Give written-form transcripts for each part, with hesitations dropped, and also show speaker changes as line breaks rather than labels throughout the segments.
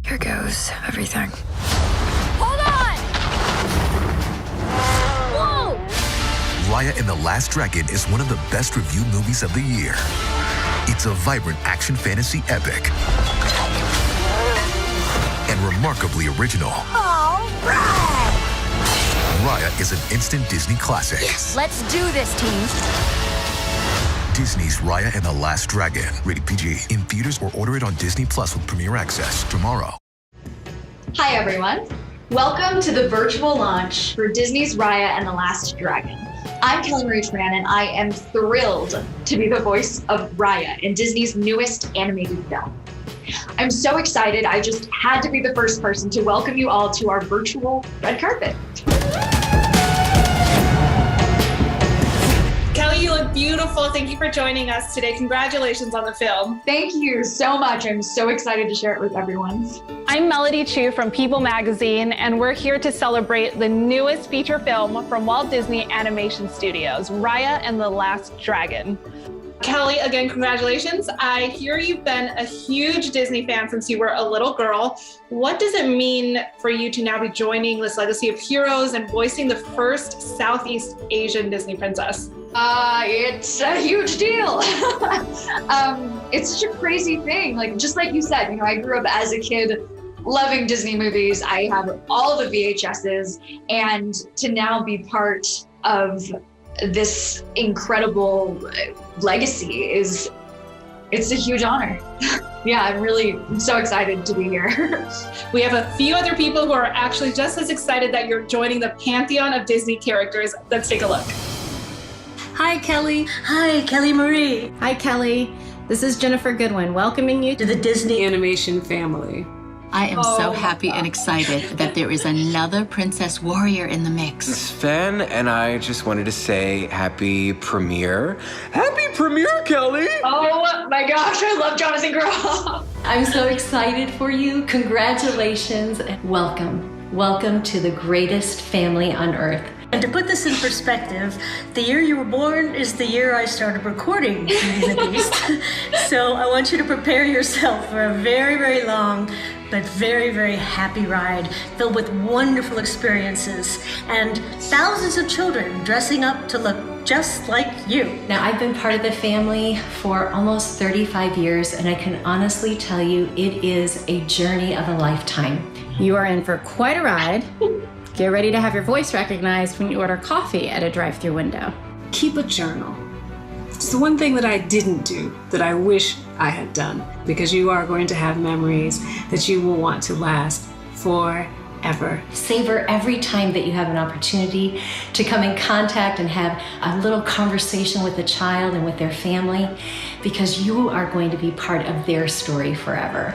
Here goes everything.
Hold on! Whoa!
Raya and the Last Dragon is one of the best reviewed movies of the year. It's a vibrant action fantasy epic and remarkably original.
All right!
Raya is an instant Disney classic.
Yes. Let's do this, team.
Disney's Raya and the Last Dragon. Rated PG. In theaters or order it on Disney Plus with Premier Access tomorrow.
Hi, everyone. Welcome to the virtual launch for Disney's Raya and the Last Dragon. I'm Kelly Marie Tran, and I am thrilled to be the voice of Raya in Disney's newest animated film. I'm so excited, I just had to be the first person to welcome you all to our virtual red carpet.
Kelly, you look beautiful. Thank you for joining us today. Congratulations on the film.
Thank you so much. I'm so excited to share it with everyone.
I'm Melody Chiu from People Magazine, and we're here to celebrate the newest feature film from Walt Disney Animation Studios, Raya and the Last Dragon. Kelly, again, congratulations. I hear you've been a huge Disney fan since you were a little girl. What does it mean for you to now be joining this legacy of heroes and voicing the first Southeast Asian Disney princess?
It's a huge deal. It's such a crazy thing. Just like you said, I grew up as a kid loving Disney movies. I have all the VHSs, and to now be part of this incredible legacy it's a huge honor. Yeah, I'm so excited to be here.
We have a few other people who are actually just as excited that you're joining the pantheon of Disney characters. Let's take a look.
Hi, Kelly. Hi, Kelly Marie.
Hi, Kelly. This is Jennifer Goodwin, welcoming you
To the Disney animation family.
I am so happy and excited that there is another Princess Warrior in the mix.
Sven and I just wanted to say happy premiere. Happy premiere, Kelly!
Oh my gosh, I love Jonathan Groff.
I'm so excited for you. Congratulations and welcome. Welcome to the greatest family on earth.
And to put this in perspective, the year you were born is the year I started recording Beauty and the Beast. So I want you to prepare yourself for a very, very long, but very, very happy ride filled with wonderful experiences and thousands of children dressing up to look just like you.
Now, I've been part of the family for almost 35 years, and I can honestly tell you it is a journey of a lifetime.
You are in for quite a ride. Get ready to have your voice recognized when you order coffee at a drive-through window.
Keep a journal. It's the one thing that I didn't do that I wish I had done, because you are going to have memories that you will want to last forever.
Savor every time that you have an opportunity to come in contact and have a little conversation with a child and with their family, because you are going to be part of their story forever.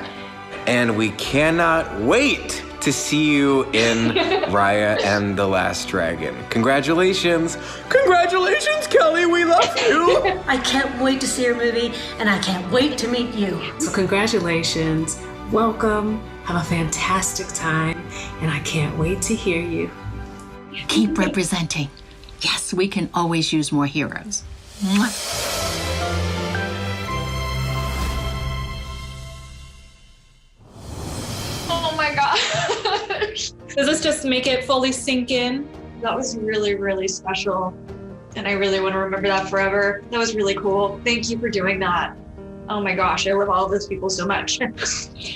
And we cannot wait to see you in Raya and the Last Dragon. Congratulations. Congratulations, Kelly. We love you.
I can't wait to see your movie, and I can't wait to meet you.
So congratulations. Welcome. Have a fantastic time. And I can't wait to hear you.
Keep representing. Yes, we can always use more heroes. Mwah.
Oh my gosh.
Does this just make it fully sink in?
That was really, really special. And I really want to remember that forever. That was really cool. Thank you for doing that. Oh my gosh, I love all of those people so much.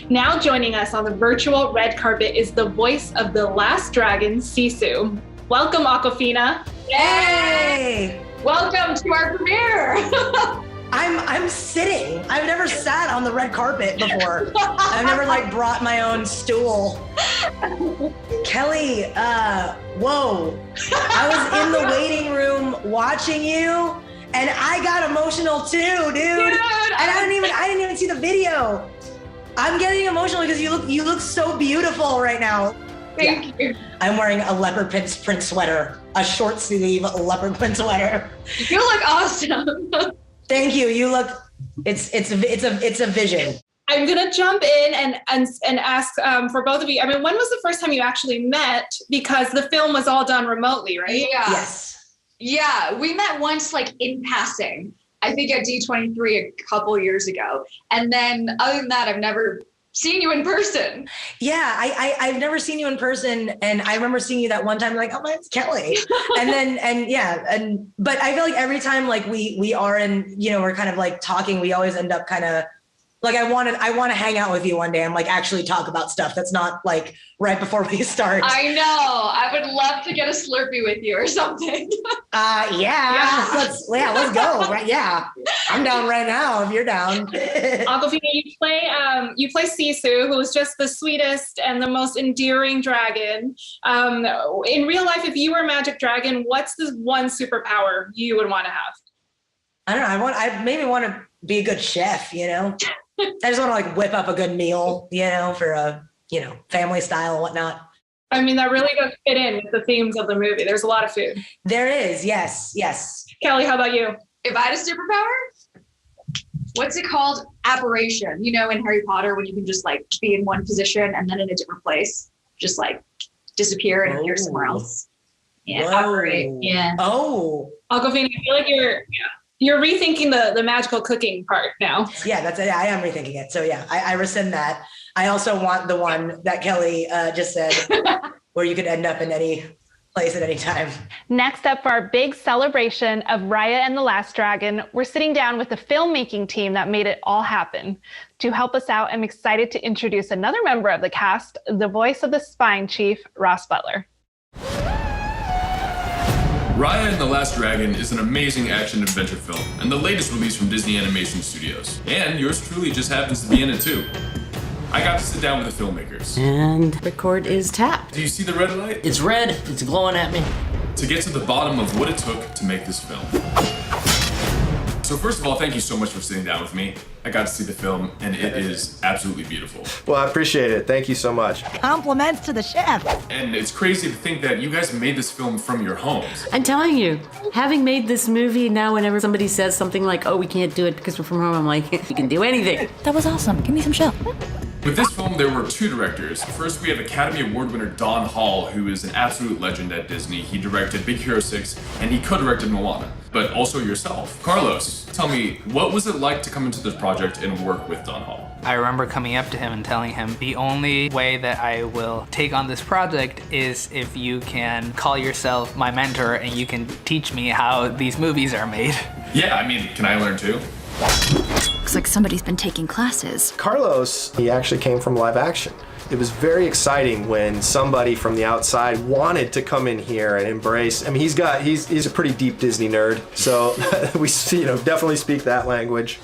Now joining us on the virtual red carpet is the voice of the Last Dragon, Sisu. Welcome, Awkwafina.
Yay!
Welcome to our premiere.
I'm sitting. I've never sat on the red carpet before. I've never brought my own stool. Kelly, whoa. I was in the waiting room watching you, and I got emotional too, dude. And I didn't even see the video. I'm getting emotional because you look so beautiful right now.
Thank you.
I'm wearing a leopard print sweater, a short sleeve leopard print sweater.
You look awesome.
Thank you. You look. It's a vision.
I'm gonna jump in and ask for both of you. I mean, when was the first time you actually met? Because the film was all done remotely, right?
Yeah.
Yes.
Yeah, we met once, in passing. I think at D23 a couple years ago, and then other than that, I've never seen you in person.
Yeah, I've never seen you in person, and I remember seeing you that one time, like, oh, my name's Kelly, but I feel like every time like we are in, we're kind of like talking, we always end up kind of like, I want to hang out with you one day and like actually talk about stuff that's not like right before we start.
I know. I would love to get a Slurpee with you or something.
Yeah. Let's go. Right? Yeah. I'm down right now if you're down.
Awkwafina, you play Sisu, who is just the sweetest and the most endearing dragon. In real life, if you were a magic dragon, what's the one superpower you would want to have?
I don't know. I maybe want to be a good chef, I just want to like whip up a good meal, for a, family style and whatnot.
I mean, that really does fit in with the themes of the movie. There's a lot of food.
There is. Yes.
Kelly, how about you?
If I had a superpower, what's it called? Apparition. In Harry Potter, when you can just like be in one position and then in a different place, just like disappear and appear somewhere else. Yeah. Apparate. Yeah.
Oh.
Awkwafina, I feel like you're rethinking the magical cooking part now.
Yeah, that's it. I am rethinking it. So yeah, I rescind that. I also want the one that Kelly just said, where you could end up in any place at any time.
Next up for our big celebration of Raya and the Last Dragon, we're sitting down with the filmmaking team that made it all happen. To help us out, I'm excited to introduce another member of the cast, the voice of the Spine Chief, Ross Butler.
Raya and the Last Dragon is an amazing action-adventure film, and the latest release from Disney Animation Studios. And yours truly just happens to be in it too. I got to sit down with the filmmakers.
And record is tapped.
Do you see the red light?
It's red, it's glowing at me.
To get to the bottom of what it took to make this film. So first of all, thank you so much for sitting down with me. I got to see the film, and it is absolutely beautiful.
Well, I appreciate it. Thank you so much.
Compliments to the chef.
And it's crazy to think that you guys made this film from your homes.
I'm telling you, having made this movie, now whenever somebody says something like, oh, we can't do it because we're from home, I'm like, you can do anything.
That was awesome. Give me some show.
With this film, there were two directors. First, we have Academy Award winner Don Hall, who is an absolute legend at Disney. He directed Big Hero 6, and he co-directed Moana. But also yourself. Carlos, tell me, what was it like to come into this project and work with Don Hall?
I remember coming up to him and telling him, the only way that I will take on this project is if you can call yourself my mentor and you can teach me how these movies are made.
Yeah, I mean, can I learn too?
Looks like somebody's been taking classes.
Carlos, he actually came from live action. It was very exciting when somebody from the outside wanted to come in here and embrace. I mean, he's a pretty deep Disney nerd, so we definitely speak that language.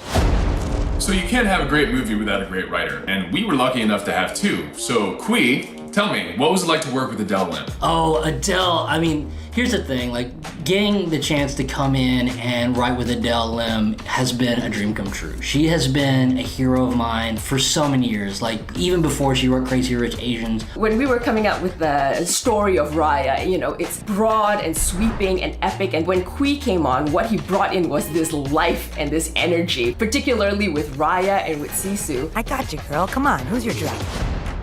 So you can't have a great movie without a great writer, and we were lucky enough to have two. So Kui, tell me, what was it like to work with Adele Lim?
Oh, Adele, I mean, here's the thing, like getting the chance to come in and write with Adele Lim has been a dream come true. She has been a hero of mine for so many years, like even before she wrote Crazy Rich Asians.
When we were coming up with the story of Raya, it's broad and sweeping and epic, and when Kui came on, what he brought in was this life and this energy, particularly with Raya and with Sisu.
I got you, girl. Come on, who's your dragon?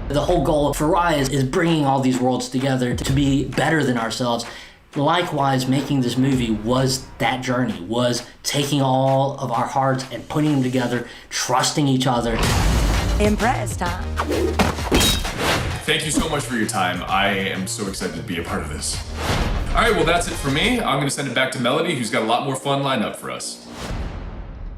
The whole goal for Raya is bringing all these worlds together to be better than ourselves. Likewise, making this movie was that journey, was taking all of our hearts and putting them together, trusting each other.
Impressed, huh?
Thank you so much for your time. I am so excited to be a part of this. All right, well, that's it for me. I'm going to send it back to Melody, who's got a lot more fun lined up for us.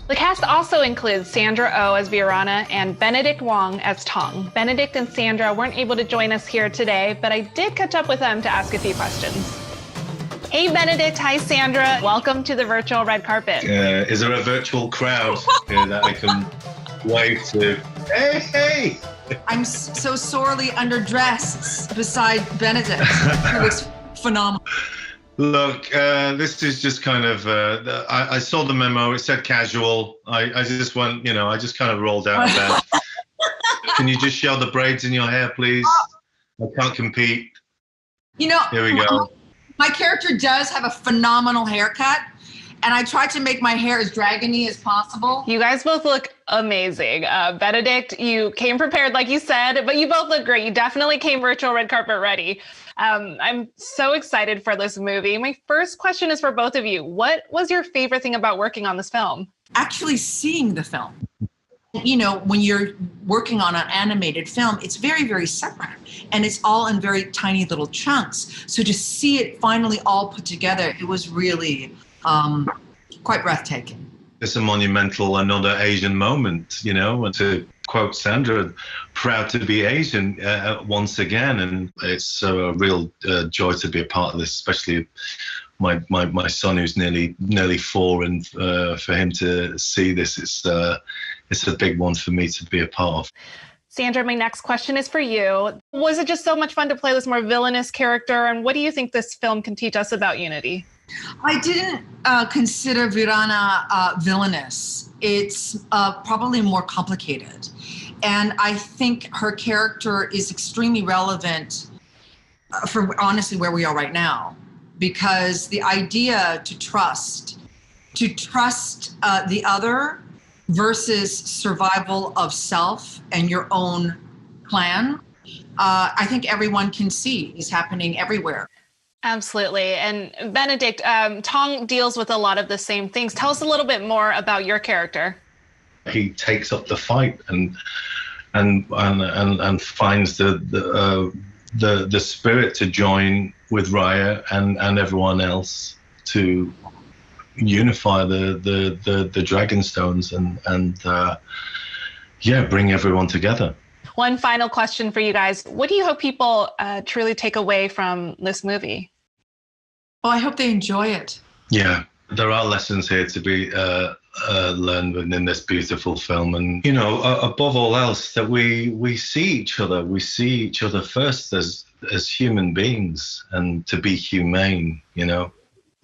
The cast also includes Sandra Oh as Virana and Benedict Wong as Tong. Benedict and Sandra weren't able to join us here today, but I did catch up with them to ask a few questions. Hey Benedict, hi Sandra. Welcome to the virtual red carpet.
Is there a virtual crowd here that I can wave to? Hey!
I'm so sorely underdressed beside Benedict, who looks phenomenal.
Look, this is just kind of, I saw the memo, it said casual. I just went, I just kind of rolled out of bed. Can you just show the braids in your hair, please? I can't compete.
Here
we go.
My character does have a phenomenal haircut, and I tried to make my hair as dragony as possible.
You guys both look amazing. Benedict, you came prepared like you said, but you both look great. You definitely came virtual red carpet ready. I'm so excited for this movie. My first question is for both of you. What was your favorite thing about working on this film?
Actually seeing the film. You know, when you're working on an animated film, it's very, very separate, and it's all in very tiny little chunks. So to see it finally all put together, it was really quite breathtaking.
It's a monumental another Asian moment, you know, and to quote Sandra, proud to be Asian once again. And it's a real joy to be a part of this, especially my son who's nearly 4, and for him to see this, it's a big one for me to be a part of.
Sandra, my next question is for you. Was it just so much fun to play this more villainous character? And what do you think this film can teach us about unity?
I didn't consider Virana villainous. It's probably more complicated. And I think her character is extremely relevant for honestly where we are right now. Because the idea to trust the other versus survival of self and your own clan, I think everyone can see is happening everywhere.
Absolutely. And Benedict, Tong deals with a lot of the same things. Tell us a little bit more about your character.
He takes up the fight and finds the spirit to join with Raya and everyone else to unify the dragon stones and bring everyone together.
One final question for you guys. What do you hope people truly take away from this movie?
Well, I hope they enjoy it.
Yeah, there are lessons here to be learned within this beautiful film. And, you know, above all else, that we see each other. We see each other first as human beings and to be humane, you know.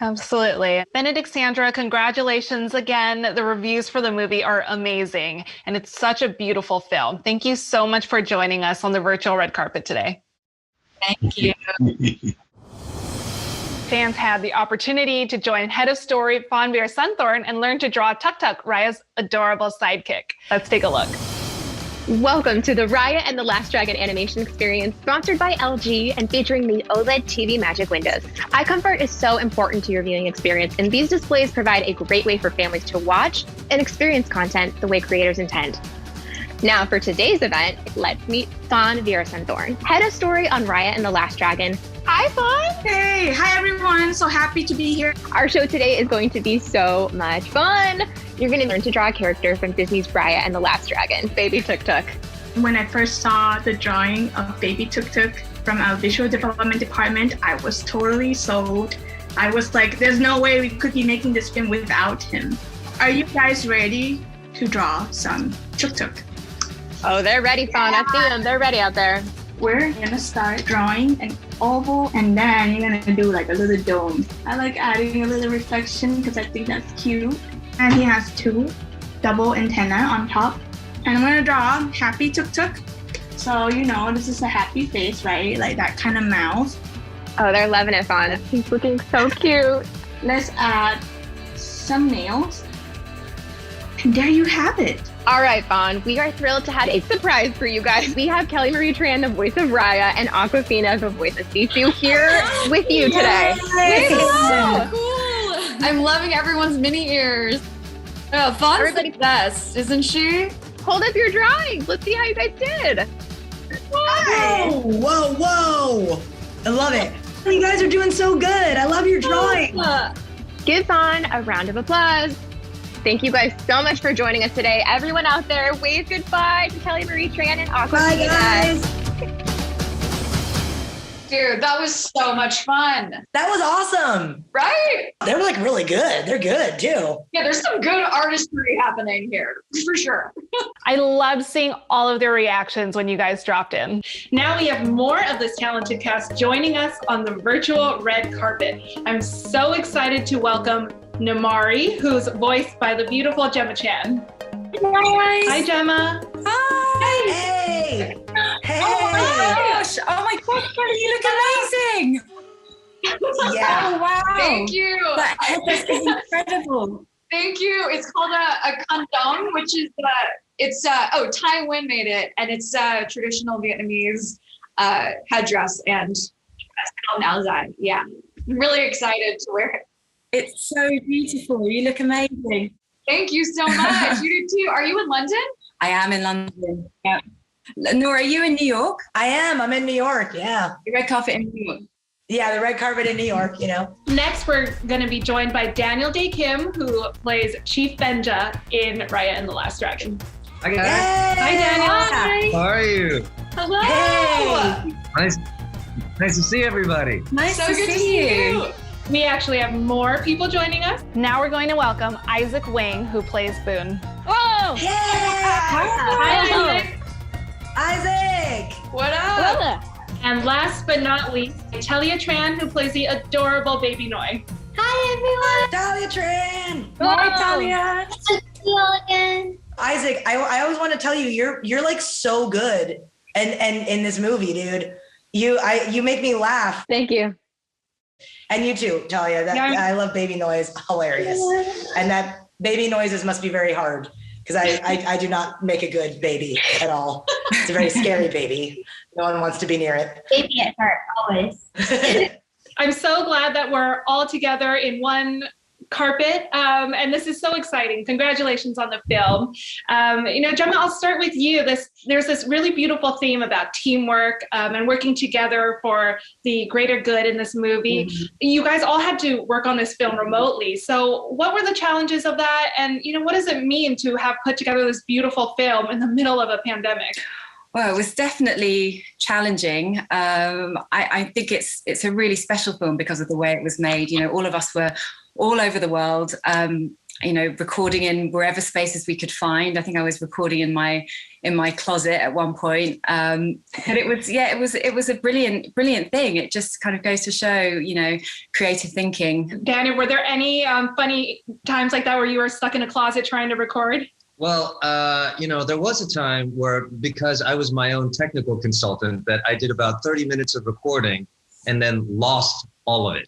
Absolutely. Benedict, Sandra, congratulations again. The reviews for the movie are amazing, and it's such a beautiful film. Thank you so much for joining us on the virtual red carpet today.
Thank you.
Fans had the opportunity to join head of story Fanveer Sunthorn and learn to draw Tuk Tuk, Raya's adorable sidekick. Let's take a look.
Welcome to the Raya and the Last Dragon animation experience, sponsored by LG and featuring the OLED TV Magic Windows. Eye comfort is so important to your viewing experience, and these displays provide a great way for families to watch and experience content the way creators intend. Now for today's event, let's meet Fawn Veerasunthorn, head of story on Raya and the Last Dragon. Hi, Fawn!
Hey, hi everyone. So happy to be here.
Our show today is going to be so much fun. You're going to learn to draw a character from Disney's Raya and the Last Dragon, Baby Tuk Tuk.
When I first saw the drawing of Baby Tuk Tuk from our visual development department, I was totally sold. I was like, there's no way we could be making this film without him. Are you guys ready to draw some Tuk Tuk?
Oh, they're ready, Fawn. I see them. They're ready out there.
We're gonna start drawing an oval, and then you're gonna do like a little dome. I like adding a little reflection because I think that's cute. And he has 2 double antenna on top. And I'm gonna draw Happy Tuk Tuk. So, you know, this is a happy face, right? Like that kind of mouth.
Oh, they're loving it, Fawn. He's looking so cute.
Let's add some nails. And there you have it.
All right, Fawn, we are thrilled to have a surprise for you guys. We have Kelly Marie Tran, the voice of Raya, and Awkwafina, the voice of Sisu, here with you today.
Hello! So cool! I'm loving everyone's mini ears. Oh, Fawn's the best, isn't she?
Hold up your drawings. Let's see how you guys did.
Whoa, whoa, whoa. I love it. You guys are doing so good. I love your drawing.
Give Fawn a round of applause. Thank you guys so much for joining us today. Everyone out there, wave goodbye to Kelly Marie Tran and Awkwafina.
Bye, guys.
Dude, that was so much fun.
That was awesome.
Right?
They're like really good. They're good too.
Yeah, there's some good artistry happening here, for sure.
I loved seeing all of their reactions when you guys dropped in. Now we have more of this talented cast joining us on the virtual red carpet. I'm so excited to welcome Namari, who's voiced by the beautiful Gemma Chan.
Hi,
Hi, Gemma.
Hi.
Hey. Hey.
Oh my gosh. Oh my gosh, you look amazing.
Yeah.
Oh, wow.
Thank you.
That headdress is incredible.
Thank you. It's called a kandong, which is Tai Nguyen made it, and it's a traditional Vietnamese headdress, and now that, yeah, I'm really excited to wear it.
It's so beautiful. You look amazing.
Thank you so much. You do too. Are you in London?
I am in London. Yeah. Nora, are you in New York?
I am. I'm in New York. Yeah.
The red carpet in New York.
Yeah, the red carpet in New York, you know.
Next, we're going to be joined by Dae Kim, who plays Chief Benja in Raya and the Last Dragon.
Hi, guys.
Hi, Daniel.
How are you?
Hello.
Hey.
Nice to see everybody.
Nice to see you. We actually have more people joining us. Now we're going to welcome Izaac Wang, who plays Boone.
Whoa!
Yeah!
Hi, Isaac.
Isaac!
What up? And last but not least, Thalia Tran, who plays the adorable baby Noi.
Hi, everyone! Thalia Tran!
Hi,
Thalia!
Good to see you all again.
Isaac, I always want to tell you, you're like so good and in this movie, dude. You make me laugh.
Thank you.
And you too, Thalia. I love baby noise. Hilarious. And that baby noises must be very hard because I do not make a good baby at all. It's a very scary baby. No one wants to be near it.
Baby at heart, always.
I'm so glad that we're all together in one carpet, and this is so exciting. Congratulations on the film. Gemma, I'll start with you. There's this really beautiful theme about teamwork and working together for the greater good in this movie. Mm-hmm. You guys all had to work on this film remotely. So what were the challenges of that? And what does it mean to have put together this beautiful film in the middle of a pandemic?
Well, it was definitely challenging. I think it's a really special film because of the way it was made. All of us were all over the world, recording in wherever spaces we could find. I think I was recording in my closet at one point. But it was a brilliant thing. It just kind of goes to show, creative thinking.
Daniel, were there any funny times like that where you were stuck in a closet trying to record?
Well, there was a time where, because I was my own technical consultant, that I did about 30 minutes of recording and then lost all of it.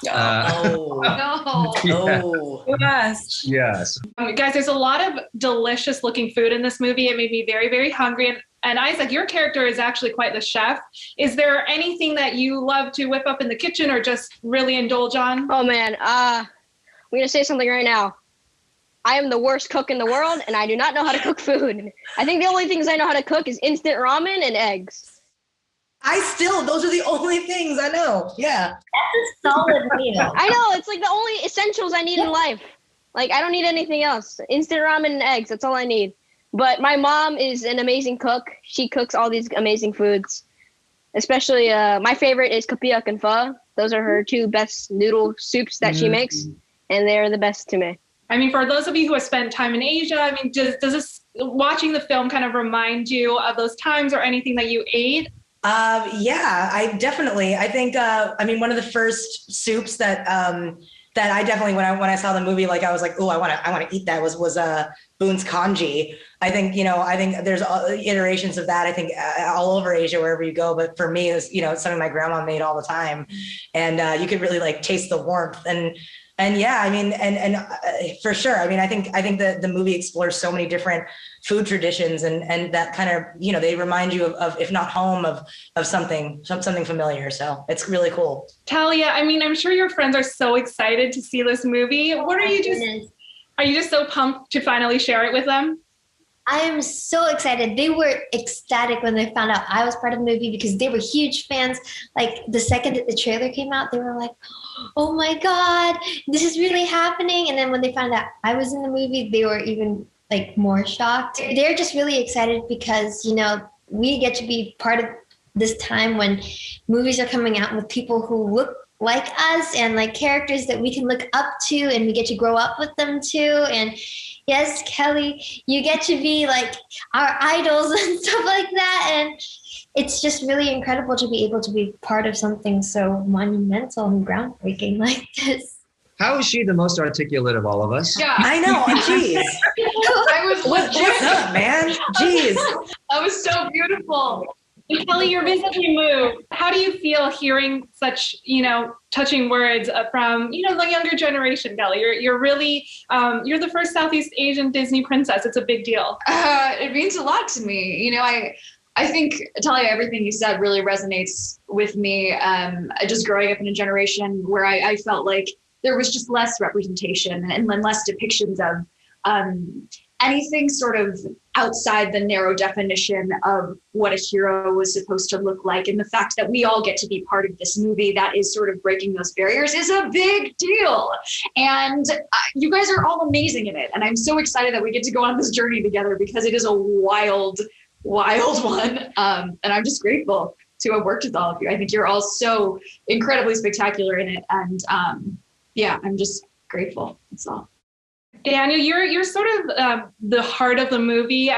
No.
Yes. Yes.
Guys, there's a lot of delicious looking food in this movie. It made me very, very hungry. And Isaac, your character is actually quite the chef. Is there anything that you love to whip up in the kitchen or just really indulge on?
Oh man, I'm gonna say something right now. I am the worst cook in the world, and I do not know how to cook food. I think the only things I know how to cook is instant ramen and eggs.
Those are the only things I know. Yeah.
That's a solid meal. I know, it's like the only essentials I need in life. Like, I don't need anything else. Instant ramen and eggs, that's all I need. But my mom is an amazing cook. She cooks all these amazing foods. Especially, my favorite is kapiak and pho. Those are her two best noodle soups that she makes, and they're the best to me.
I mean, for those of you who have spent time in Asia, does this, watching the film kind of remind you of those times or anything that you ate?
Yeah, I think, one of the first soups that I definitely, when I saw the movie, like I was like, oh, I want to eat that was Boone's congee. I think there's iterations of that. I think all over Asia, wherever you go. But for me, it's something my grandma made all the time, and you could really like taste the warmth and yeah, and for sure. I think the movie explores so many different food traditions and that kind of, they remind you of if not home, of something familiar. So it's really cool.
Thalia, I'm sure your friends are so excited to see this movie. Are you just so pumped to finally share it with them?
I am so excited. They were ecstatic when they found out I was part of the movie because they were huge fans. Like the second that the trailer came out, they were like, oh my God, this is really happening. And then when they found out I was in the movie, they were even like more shocked. They're just really excited because, we get to be part of this time when movies are coming out with people who look like us and like characters that we can look up to and we get to grow up with them too. And yes, Kelly, you get to be like our idols and stuff like that. And it's just really incredible to be able to be part of something so monumental and groundbreaking like this.
How is she the most articulate of all of us?
Yeah, I know. Jeez. What's up, man? Jeez.
That was so beautiful. And Kelly, you're visibly moved. How do you feel hearing such, touching words from, the younger generation, Kelly? You're really, you're the first Southeast Asian Disney princess. It's a big deal.
It means a lot to me. I think, Thalia, everything you said really resonates with me. Just growing up in a generation where I felt like there was just less representation and less depictions of anything sort of outside the narrow definition of what a hero was supposed to look like. And the fact that we all get to be part of this movie that is sort of breaking those barriers is a big deal. And you guys are all amazing in it. And I'm so excited that we get to go on this journey together because it is a wild, wild one. And I'm just grateful to have worked with all of you. I think you're all so incredibly spectacular in it. And yeah, I'm just grateful. That's all.
Daniel, you're sort of the heart of the movie.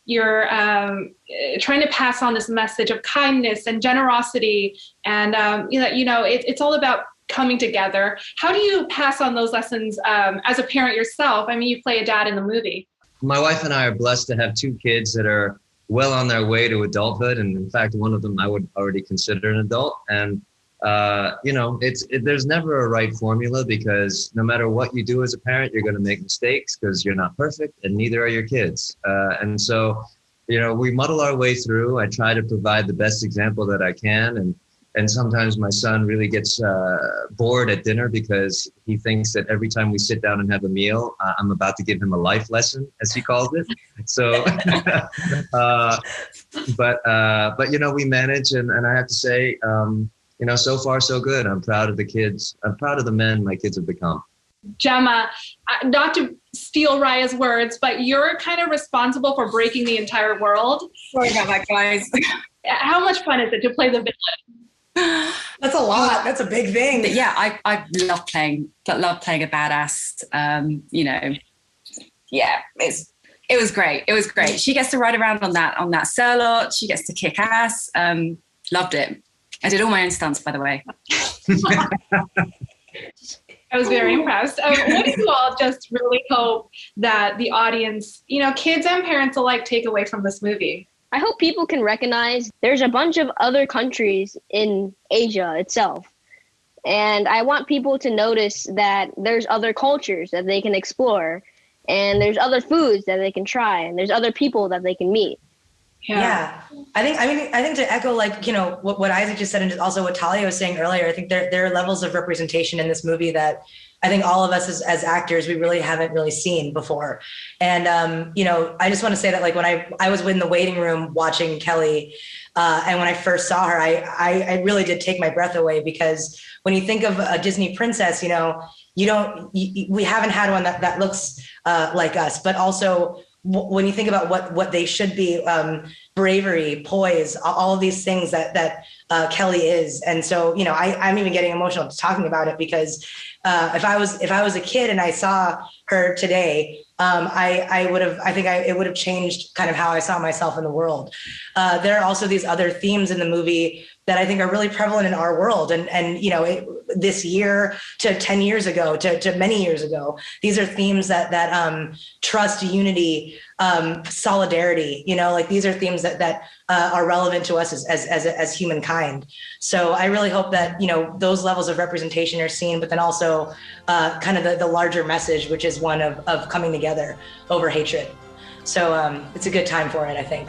You're trying to pass on this message of kindness and generosity, and it's all about coming together. How do you pass on those lessons as a parent yourself? I mean, you play a dad in the movie.
My wife and I are blessed to have 2 kids that are well on their way to adulthood, and in fact, one of them I would already consider an adult. And there's never a right formula because no matter what you do as a parent, you're going to make mistakes because you're not perfect and neither are your kids. And so, we muddle our way through. I try to provide the best example that I can. And sometimes my son really gets bored at dinner because he thinks that every time we sit down and have a meal, I'm about to give him a life lesson, as he calls it. So, but we manage, and I have to say, so far so good. I'm proud of the kids. I'm proud of the men my kids have become.
Gemma, not to steal Raya's words, but you're kind of responsible for breaking the entire world.
Sorry about that, guys.
How much fun is it to play the villain?
That's a lot. That's a big thing.
But yeah, I love playing a badass. Yeah, it was great. It was great. She gets to ride around on that Surlot. She gets to kick ass. Loved it. I did all my own stunts, by the way.
I was very impressed. What do you all just really hope that the audience, kids and parents alike, take away from this movie?
I hope people can recognize there's a bunch of other countries in Asia itself. And I want people to notice that there's other cultures that they can explore, and there's other foods that they can try, and there's other people that they can meet.
Yeah. I think to echo what Izaac just said, and also what Thalia was saying earlier, I think there are levels of representation in this movie that I think all of us as actors, we really haven't really seen before. And, I just want to say that when I was in the waiting room watching Kelly, and when I first saw her, I really did take my breath away, because when you think of a Disney princess, we haven't had one that looks like us, but also when you think about what they should be, bravery, poise, all of these things that Kelly is. And so, I'm even getting emotional talking about it, because if I was a kid and I saw her today, it would have changed kind of how I saw myself in the world. There are also these other themes in the movie that I think are really prevalent in our world. And this year to 10 years ago, to many years ago, these are themes that trust, unity, solidarity, these are themes that are relevant to us as humankind. So I really hope that, those levels of representation are seen, but then also kind of the larger message, which is one of coming together over hatred. So it's a good time for it, I think.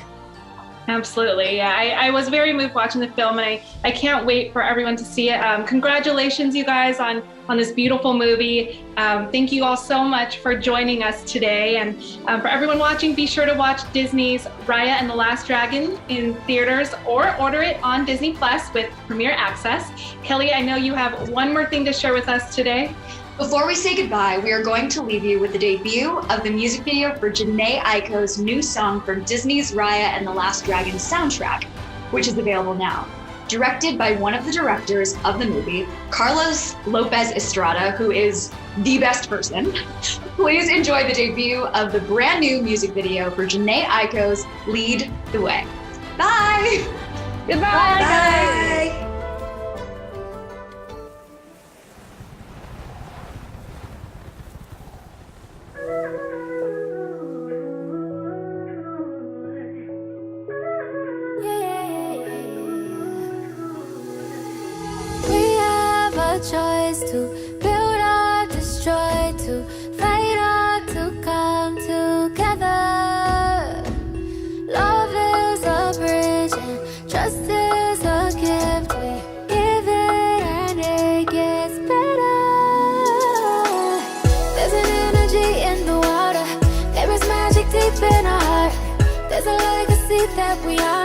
Absolutely. Yeah, I was very moved watching the film, and I can't wait for everyone to see it. Congratulations, you guys, on this beautiful movie. Thank you all so much for joining us today. And for everyone watching, be sure to watch Disney's Raya and the Last Dragon in theaters, or order it on Disney Plus with Premier Access. Kelly, I know you have one more thing to share with us today.
Before we say goodbye, we are going to leave you with the debut of the music video for Jhené Aiko's new song from Disney's Raya and the Last Dragon soundtrack, which is available now. Directed by one of the directors of the movie, Carlos Lopez Estrada, who is the best person. Please enjoy the debut of the brand new music video for Jhené Aiko's Lead the Way. Bye!
Goodbye,
Bye.
guys!
Choice to build or destroy, to fight or to come together. Love is a bridge and trust is a gift. We give it and it gets better. There's an energy in the water. There is see that we are